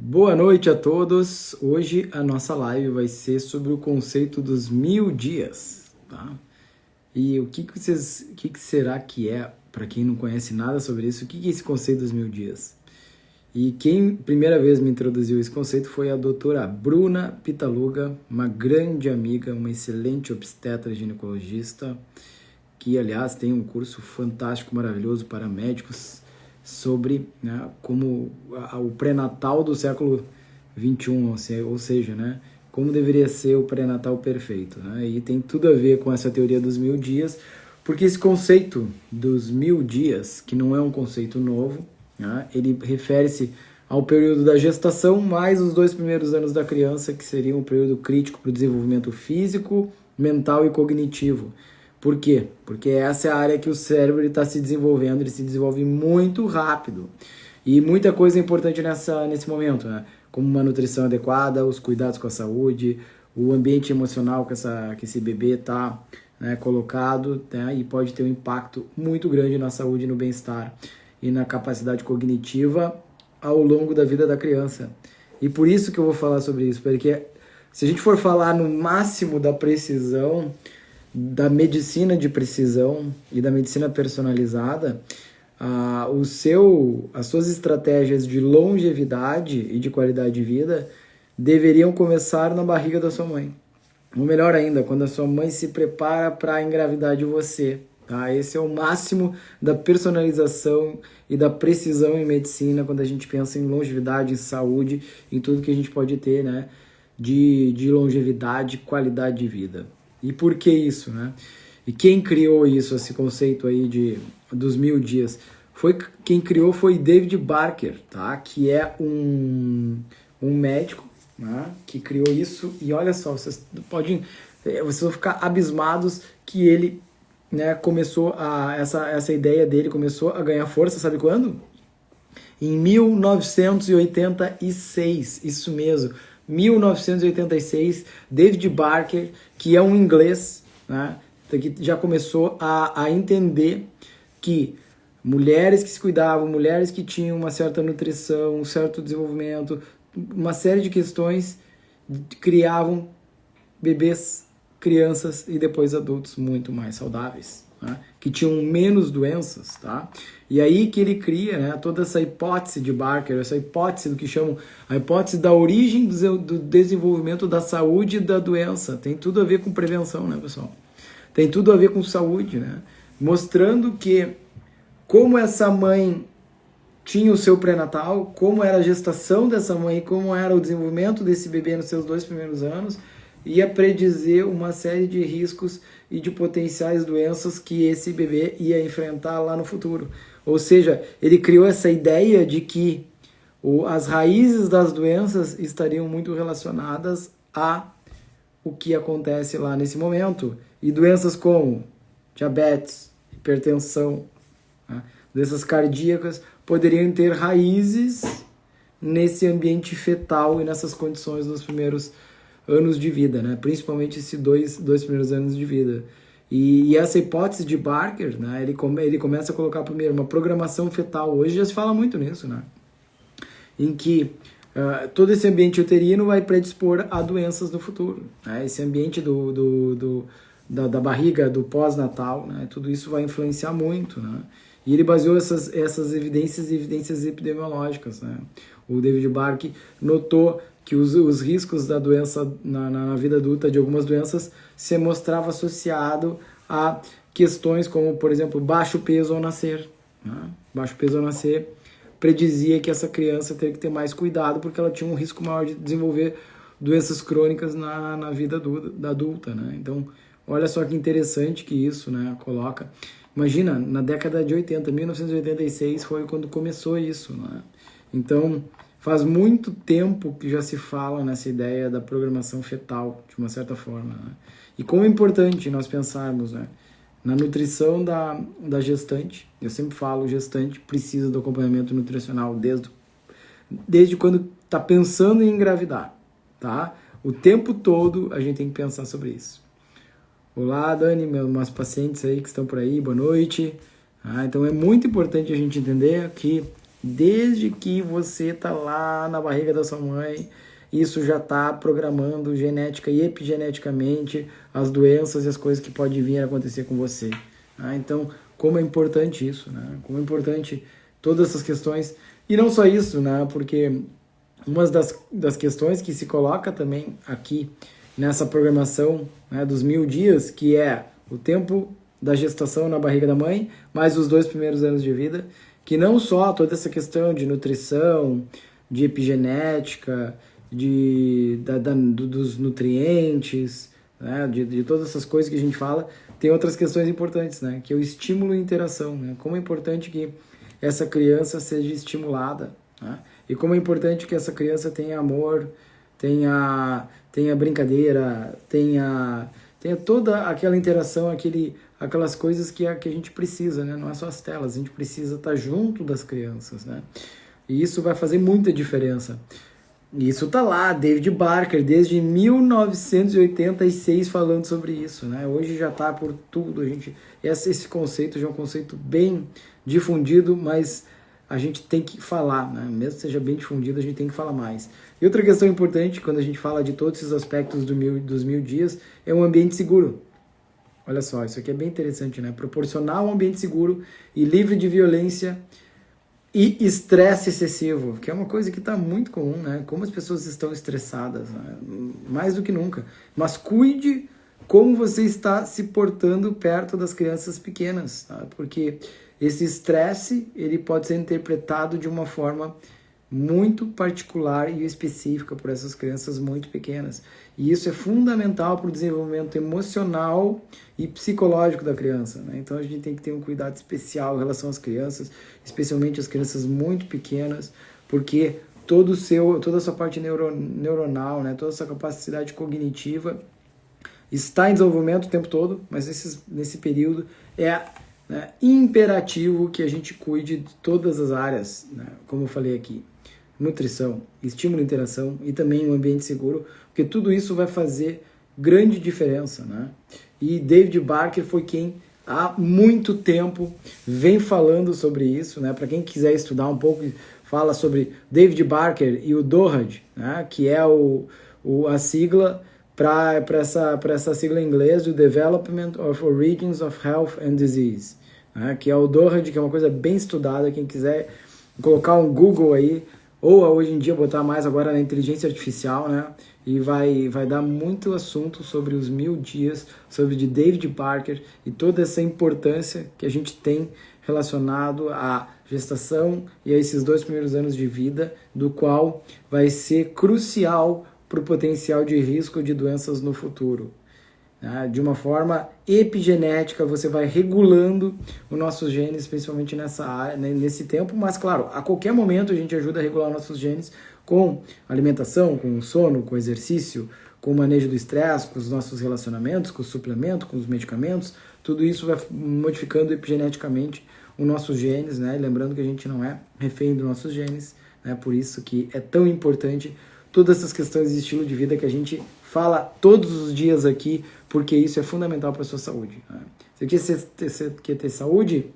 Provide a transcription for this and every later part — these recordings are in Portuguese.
Boa noite a todos. Hoje a nossa live vai ser sobre o conceito dos 1000 dias, tá? E o que será que é, para quem não conhece nada sobre isso, o que é esse conceito dos 1000 dias? E quem primeira vez me introduziu esse conceito foi a doutora Bruna Pitaluga, uma grande amiga, uma excelente obstetra e ginecologista, que aliás tem um curso fantástico, maravilhoso para médicos sobre, né, como o pré-natal do século XXI, ou seja, né, como deveria ser o pré-natal perfeito, né, e tem tudo a ver com essa teoria dos 1000 dias, porque esse conceito dos 1000 dias, que não é um conceito novo, né, ele refere-se ao período da gestação mais os 2 primeiros anos da criança, que seriam um período crítico para o desenvolvimento físico, mental e cognitivo. Por quê? Porque essa é a área que o cérebro está se desenvolvendo, ele se desenvolve muito rápido. E muita coisa é importante nesse momento, né? Como uma nutrição adequada, os cuidados com a saúde, o ambiente emocional que esse bebê está, né, colocado, né? E pode ter um impacto muito grande na saúde, no bem-estar e na capacidade cognitiva ao longo da vida da criança. E por isso que eu vou falar sobre isso, porque se a gente for falar no máximo da precisão, da medicina de precisão e da medicina personalizada, as suas estratégias de longevidade e de qualidade de vida deveriam começar na barriga da sua mãe. Ou melhor ainda, quando a sua mãe se prepara para engravidar de você. Tá? Esse é o máximo da personalização e da precisão em medicina, quando a gente pensa em longevidade, em saúde, em tudo que a gente pode ter, né, de longevidade, qualidade de vida. E por que isso, né? E quem criou isso, esse conceito aí dos 1000 dias? Quem criou foi David Barker, tá? Que é um médico, né, que criou isso. E olha só, vocês vão ficar abismados que ele, né, essa ideia dele começou a ganhar força, sabe quando? Em 1986, isso mesmo. 1986, David Barker, que é um inglês, né, que já começou a entender que mulheres que se cuidavam, mulheres que tinham uma certa nutrição, um certo desenvolvimento, uma série de questões, criavam bebês, crianças e depois adultos muito mais saudáveis, né, que tinham menos doenças, tá? E aí que ele cria, né, toda essa hipótese de Barker, essa hipótese do que chamam a hipótese da origem do desenvolvimento da saúde e da doença. Tem tudo a ver com prevenção, né, pessoal? Tem tudo a ver com saúde, né? Mostrando que como essa mãe tinha o seu pré-natal, como era a gestação dessa mãe, como era o desenvolvimento desse bebê nos seus 2 primeiros anos, ia predizer uma série de riscos e de potenciais doenças que esse bebê ia enfrentar lá no futuro. Ou seja, ele criou essa ideia de que as raízes das doenças estariam muito relacionadas a o que acontece lá nesse momento. E doenças como diabetes, hipertensão, né, doenças cardíacas poderiam ter raízes nesse ambiente fetal e nessas condições nos primeiros anos de vida, né? Principalmente esses dois primeiros anos de vida. E essa hipótese de Barker, né, ele começa a colocar primeiro uma programação fetal. Hoje já se fala muito nisso, né? Em que todo esse ambiente uterino vai predispor a doenças no futuro, né? Esse ambiente da barriga, do pós-natal, né? Tudo isso vai influenciar muito, né? E ele baseou essas evidências epidemiológicas, né? O David Barker notou que os riscos da doença na vida adulta, de algumas doenças, se mostrava associado a questões como, por exemplo, baixo peso ao nascer, né? Baixo peso ao nascer predizia que essa criança teria que ter mais cuidado porque ela tinha um risco maior de desenvolver doenças crônicas na vida adulta, né? Então, olha só que interessante que isso, né, coloca. Imagina, na década de 80, 1986 foi quando começou isso, né? Então, faz muito tempo que já se fala nessa ideia da programação fetal, de uma certa forma, né? E como é importante nós pensarmos, né, na nutrição da gestante. Eu sempre falo, gestante precisa do acompanhamento nutricional desde quando está pensando em engravidar, tá? O tempo todo a gente tem que pensar sobre isso. Olá, Dani, meus pacientes aí que estão por aí, boa noite. Então é muito importante a gente entender que Desde que você está lá na barriga da sua mãe, isso já está programando genética e epigeneticamente as doenças e as coisas que podem vir a acontecer com você. Então, como é importante isso, né? Como é importante todas essas questões. E não só isso, né? Porque uma das questões que se coloca também aqui nessa programação, né, dos 1000 dias, que é o tempo da gestação na barriga da mãe, mais os 2 primeiros anos de vida, que não só toda essa questão de nutrição, de epigenética, dos nutrientes, né, de todas essas coisas que a gente fala, tem outras questões importantes, né, que é o estímulo e interação, né, como é importante que essa criança seja estimulada, né, e como é importante que essa criança tenha amor, tenha brincadeira, tenha toda aquela interação, aquelas coisas que a gente precisa, né? Não é só as telas, a gente precisa estar junto das crianças, né? E isso vai fazer muita diferença. E isso tá lá, David Barker, desde 1986 falando sobre isso, né? Hoje já tá por tudo, esse conceito já é um conceito bem difundido, mas a gente tem que falar, né? Mesmo que seja bem difundido, a gente tem que falar mais. E outra questão importante, quando a gente fala de todos esses aspectos dos 1000 dias, é um ambiente seguro. Olha só, isso aqui é bem interessante, né? Proporcionar um ambiente seguro e livre de violência e estresse excessivo, que é uma coisa que está muito comum, né? Como as pessoas estão estressadas, né? Mais do que nunca. Mas cuide como você está se portando perto das crianças pequenas, tá? Porque esse estresse, ele pode ser interpretado de uma forma muito particular e específica por essas crianças muito pequenas. E isso é fundamental para o desenvolvimento emocional e psicológico da criança, né? Então a gente tem que ter um cuidado especial em relação às crianças, especialmente as crianças muito pequenas, porque toda a sua parte neuronal, né, toda a sua capacidade cognitiva está em desenvolvimento o tempo todo, mas nesse período né, imperativo que a gente cuide de todas as áreas, né, como eu falei aqui. Nutrição, estímulo e interação e também um ambiente seguro, porque tudo isso vai fazer grande diferença, né? E David Barker foi quem há muito tempo vem falando sobre isso, né? Para quem quiser estudar um pouco, fala sobre David Barker e o DOHAD, né? Que é a sigla para essa sigla em inglês, o Development of Origins of Health and Disease, né? Que é o DOHAD, que é uma coisa bem estudada. Quem quiser colocar um Google aí, ou hoje em dia botar mais agora na inteligência artificial, né? E vai dar muito assunto sobre os 1000 dias, sobre de David Barker e toda essa importância que a gente tem relacionado à gestação e a esses 2 primeiros anos de vida, do qual vai ser crucial para o potencial de risco de doenças no futuro. De uma forma epigenética, você vai regulando os nossos genes, principalmente nessa área, nesse tempo, mas claro, a qualquer momento a gente ajuda a regular nossos genes com alimentação, com sono, com exercício, com o manejo do estresse, com os nossos relacionamentos, com o suplemento, com os medicamentos. Tudo isso vai modificando epigeneticamente os nossos genes, né? Lembrando que a gente não é refém dos nossos genes, né? Por isso que é tão importante todas essas questões de estilo de vida que a gente fala todos os dias aqui, porque isso é fundamental para a sua saúde, né? Você quer ter saúde?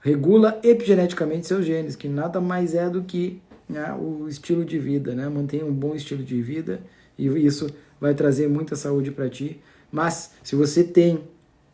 Regula epigeneticamente seus genes, que nada mais é do que, né, o estilo de vida, né? Mantenha um bom estilo de vida e isso vai trazer muita saúde para ti. Mas se você tem,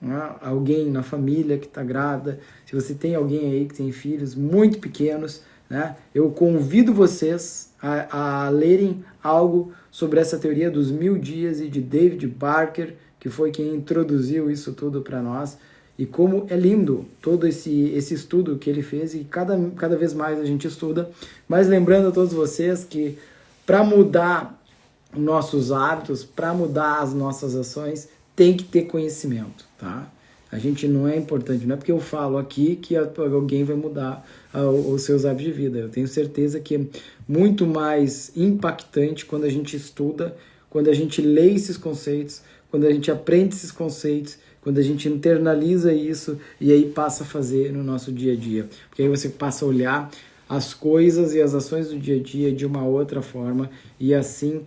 né, alguém na família que está grávida, se você tem alguém aí que tem filhos muito pequenos, né, eu convido vocês a lerem algo sobre essa teoria dos 1000 dias e de David Barker, que foi quem introduziu isso tudo para nós, e como é lindo todo esse estudo que ele fez, e cada vez mais a gente estuda. Mas lembrando a todos vocês que para mudar nossos hábitos, para mudar as nossas ações, tem que ter conhecimento, tá? A gente não é importante, não é porque eu falo aqui que alguém vai mudar os seus hábitos de vida. Eu tenho certeza que é muito mais impactante quando a gente estuda, quando a gente lê esses conceitos, quando a gente aprende esses conceitos, quando a gente internaliza isso e aí passa a fazer no nosso dia a dia. Porque aí você passa a olhar as coisas e as ações do dia a dia de uma outra forma, e assim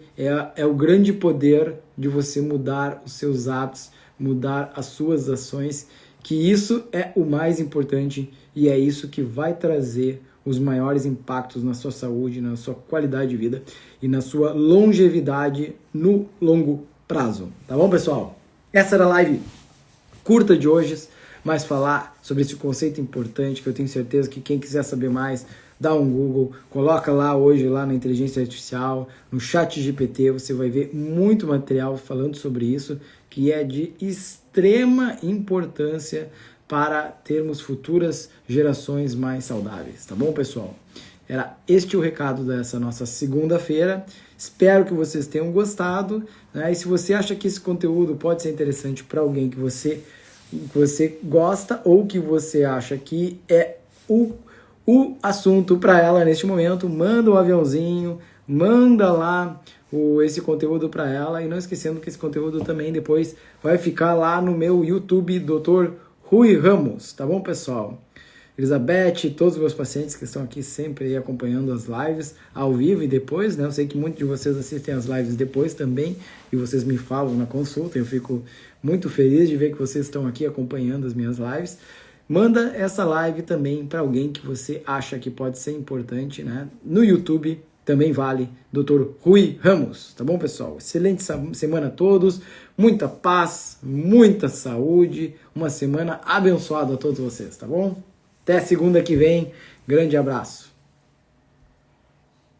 é o grande poder de você mudar os seus hábitos, mudar as suas ações, que isso é o mais importante e é isso que vai trazer os maiores impactos na sua saúde, na sua qualidade de vida e na sua longevidade no longo prazo. Tá bom, pessoal? Essa era a live curta de hoje, mas falar sobre esse conceito importante que eu tenho certeza que quem quiser saber mais, dá um Google, coloca lá hoje lá na inteligência artificial, no ChatGPT, você vai ver muito material falando sobre isso, que é de extrema importância para termos futuras gerações mais saudáveis, tá bom, pessoal? Era este o recado dessa nossa segunda-feira. Espero que vocês tenham gostado, né? E se você acha que esse conteúdo pode ser interessante para alguém que você gosta ou que você acha que é o assunto para ela neste momento, manda um aviãozinho, manda lá esse conteúdo para ela, e não esquecendo que esse conteúdo também depois vai ficar lá no meu YouTube, Dr. Rui Ramos, tá bom, pessoal? Elizabeth, todos os meus pacientes que estão aqui sempre aí acompanhando as lives ao vivo e depois, né? Eu sei que muitos de vocês assistem as lives depois também e vocês me falam na consulta, eu fico muito feliz de ver que vocês estão aqui acompanhando as minhas lives. Manda essa live também para alguém que você acha que pode ser importante, né? No YouTube também vale, Dr. Rui Ramos, tá bom, pessoal? Excelente semana a todos, muita paz, muita saúde, uma semana abençoada a todos vocês, tá bom? Até segunda que vem, grande abraço.